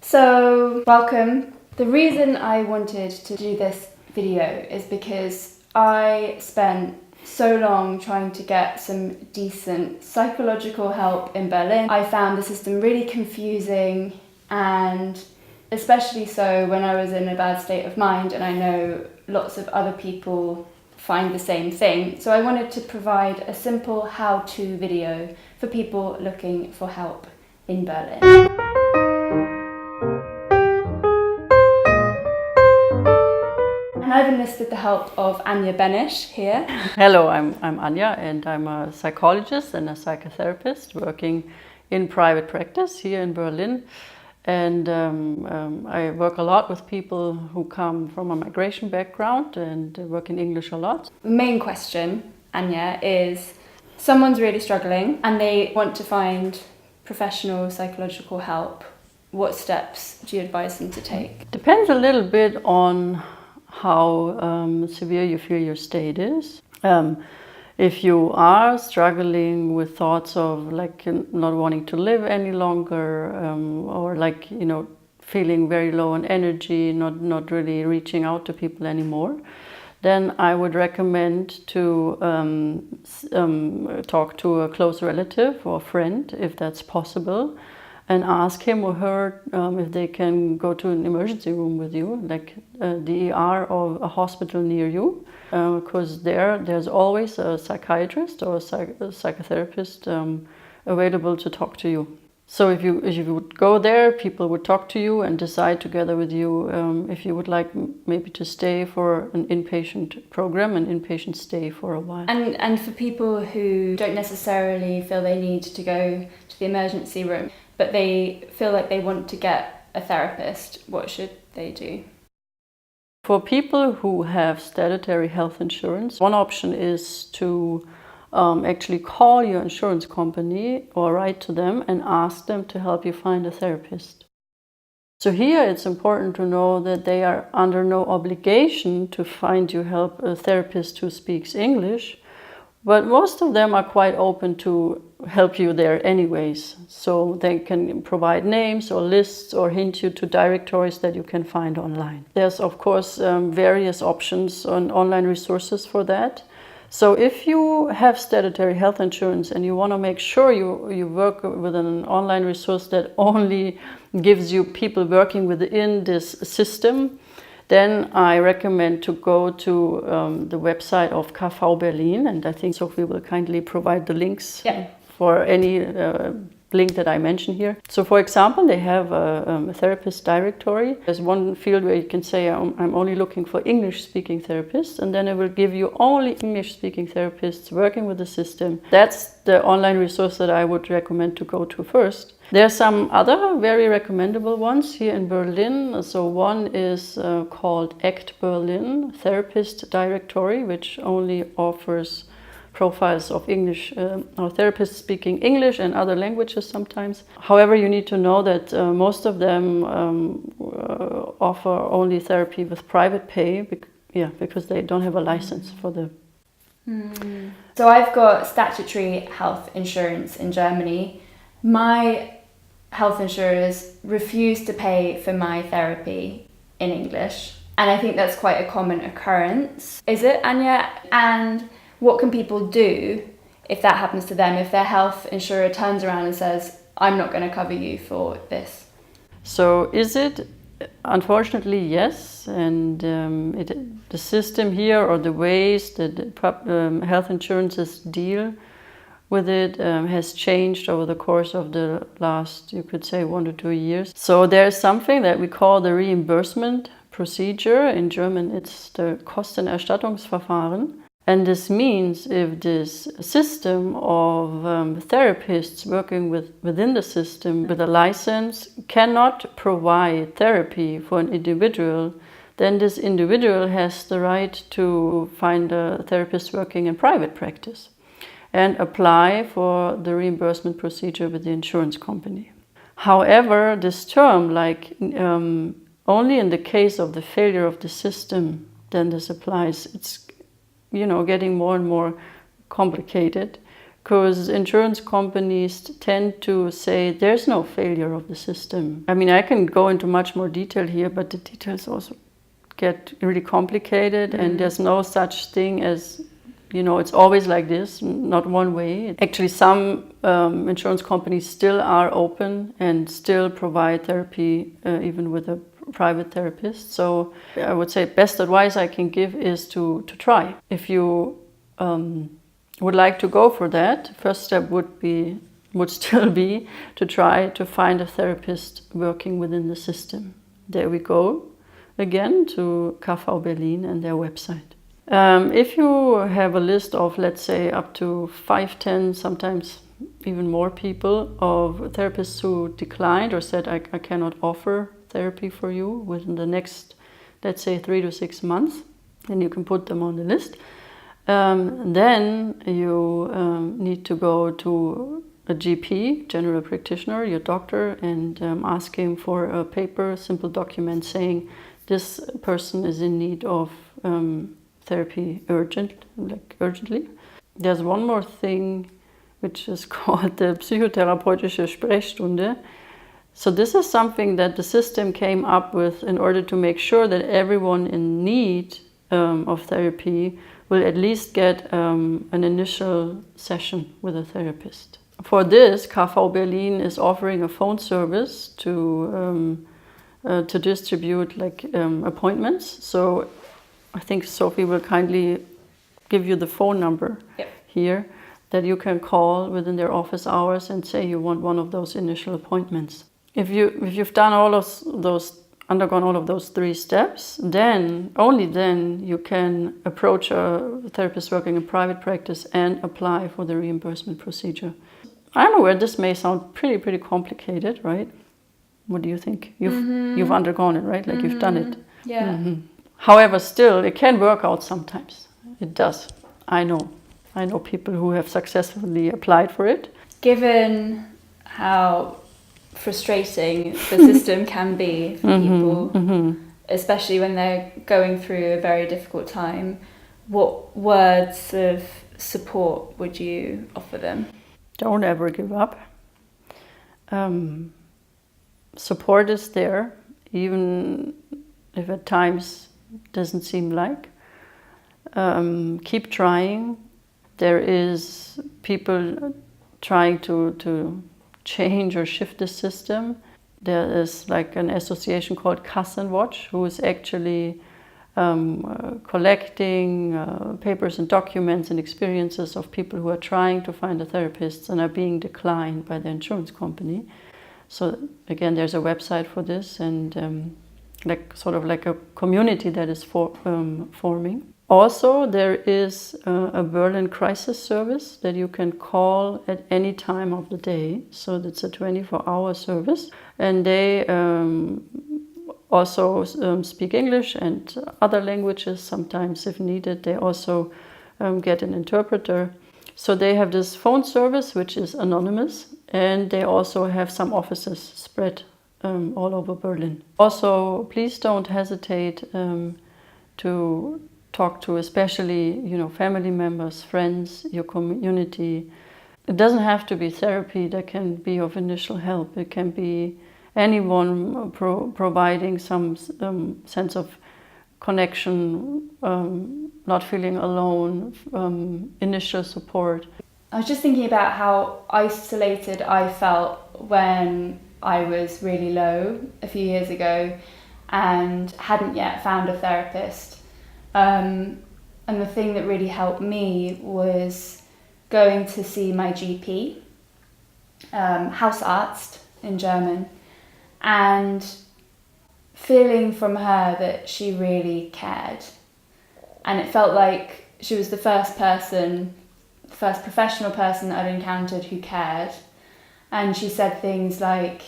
So, welcome. The reason I wanted to do this video is because I spent so long trying to get some decent psychological help in Berlin. I found the system really confusing, and especially so when I was in a bad state of mind, and I know lots of other people find the same thing. So I wanted to provide a simple how-to video for people looking for help in Berlin. And I've enlisted the help of Anja Benisch here. Hello, I'm Anja, and I'm a psychologist and a psychotherapist working in private practice here in Berlin. And I work a lot with people who come from a migration background and work in English a lot. Main question, Anja, is someone's really struggling and they want to find professional psychological help. What steps do you advise them to take? Depends a little bit on how severe you feel your state is. If you are struggling with thoughts of like not wanting to live any longer, or like, feeling very low on energy, not really reaching out to people anymore, then I would recommend to talk to a close relative or friend, if that's possible, and ask him or her if they can go to an emergency room with you, like the ER or a hospital near you, because there's always a psychiatrist or a psychotherapist available to talk to you. So if you would go there, people would talk to you and decide together with you if you would like maybe to stay for an inpatient program, an inpatient stay for a while. And for people who don't necessarily feel they need to go to the emergency room, but they feel like they want to get a therapist, what should they do? For people who have statutory health insurance, one option is to actually call your insurance company or write to them and ask them to help you find a therapist. So here it's important to know that they are under no obligation to find you a therapist who speaks English, but most of them are quite open to help you there anyways. So they can provide names or lists or hint you to directories that you can find online. There's of course various options on online resources for that. So if you have statutory health insurance and you want to make sure you work with an online resource that only gives you people working within this system, then I recommend to go to the website of KV Berlin, and I think Sophie will kindly provide the links for any link that I mention here. So for example, they have a therapist directory. There's one field where you can say, I'm only looking for English-speaking therapists, and then it will give you only English-speaking therapists working with the system. That's the online resource that I would recommend to go to first. There are some other very recommendable ones here in Berlin. So one is called ACT Berlin Therapist Directory, which only offers profiles of English or therapists speaking English and other languages sometimes. However, you need to know that most of them offer only therapy with private pay, because they don't have a license for the... So I've got statutory health insurance in Germany. My health insurers refuse to pay for my therapy in English, and I think that's quite a common occurrence. Is it, Anja? And what can people do if that happens to them, if their health insurer turns around and says, I'm not going to cover you for this? So is it? Unfortunately, yes. And the system here, or the ways that health insurances deal with it has changed over the course of the last, you could say, 1 to 2 years. So there's something that we call the Reimbursement Procedure. In German, it's the Kostenerstattungsverfahren. And this means if this system of therapists working within the system with a license cannot provide therapy for an individual, then this individual has the right to find a therapist working in private practice and apply for the reimbursement procedure with the insurance company. However, this term, only in the case of the failure of the system, then this applies. It's getting more and more complicated, because insurance companies tend to say there's no failure of the system. I mean, I can go into much more detail here, but the details also get really complicated, and there's no such thing as, it's always like this, not one way. Actually, some insurance companies still are open and still provide therapy even with a private therapist. So I would say best advice I can give is to try. If you would like to go for that, first step would still be to try to find a therapist working within the system. There we go again to KV Berlin and their website. If you have a list of, let's say, up to 5, 10, sometimes even more people of therapists who declined or said, I cannot offer therapy for you within the next, let's say, 3 to 6 months, then you can put them on the list. Then you need to go to a GP, general practitioner, your doctor, and ask him for a paper, simple document saying this person is in need of therapy urgently. There's one more thing which is called the psychotherapeutische Sprechstunde. So this is something that the system came up with in order to make sure that everyone in need of therapy will at least get an initial session with a therapist. For this, KV Berlin is offering a phone service to distribute appointments. So I think Sophie will kindly give you the phone number here that you can call within their office hours and say you want one of those initial appointments. If you've done undergone all of those 3 steps, then only then you can approach a therapist working in private practice and apply for the reimbursement procedure. I'm aware this may sound pretty complicated, right? What do you think? You've undergone it, right? Like you've done it. Yeah. However, still it can work out sometimes. It does. I know people who have successfully applied for it. Given how frustrating the system can be for people, especially when they're going through a very difficult time, what words of support would you offer them? Don't ever give up. Support is there, even if at times it doesn't seem like. Keep trying. There is people trying to change or shift the system. There is like an association called Kassenwatch who is actually collecting papers and documents and experiences of people who are trying to find a therapist and are being declined by the insurance company. So again, there's a website for this, and sort of like a community that is forming. Also, there is a Berlin crisis service that you can call at any time of the day. So that's a 24-hour service. And they also speak English and other languages. Sometimes, if needed, they also get an interpreter. So they have this phone service, which is anonymous. And they also have some offices spread all over Berlin. Also, please don't hesitate to talk to, especially, family members, friends, your community. It doesn't have to be therapy that can be of initial help. It can be anyone providing some sense of connection, not feeling alone, initial support. I was just thinking about how isolated I felt when I was really low a few years ago and hadn't yet found a therapist. And the thing that really helped me was going to see my GP, Hausarzt in German, and feeling from her that she really cared. And it felt like she was the first professional person I'd encountered who cared. And she said things like,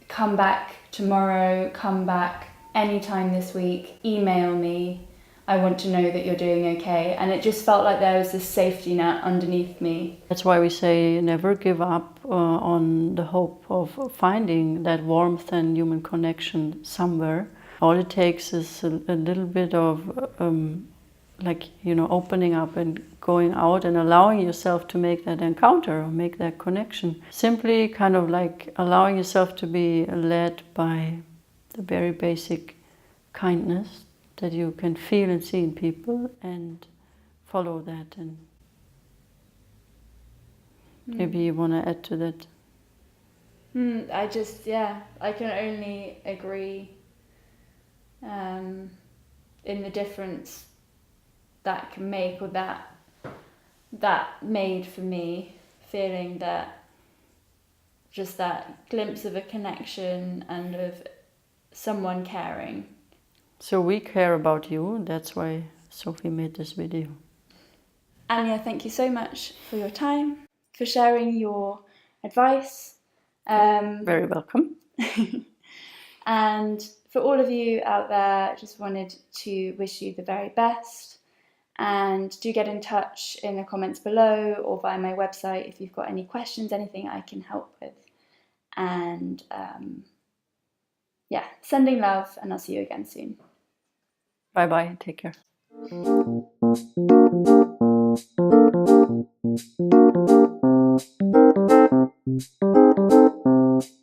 come back tomorrow, come back anytime this week, email me. I want to know that you're doing okay. And it just felt like there was this safety net underneath me. That's why we say never give up on the hope of finding that warmth and human connection somewhere. All it takes is a little bit of like, you know, opening up and going out and allowing yourself to make that encounter or make that connection. Simply kind of like allowing yourself to be led by the very basic kindness that you can feel and see in people, and follow that. And maybe you want to add to that. I can only agree in the difference that can make, or that made for me, feeling that just that glimpse of a connection and of someone caring. So we care about you, that's why Sophie made this video. Anya, thank you so much for your time, for sharing your advice. Very welcome. And for all of you out there, just wanted to wish you the very best. And do get in touch in the comments below or via my website if you've got any questions, anything I can help with. And sending love, and I'll see you again soon. Bye-bye, take care.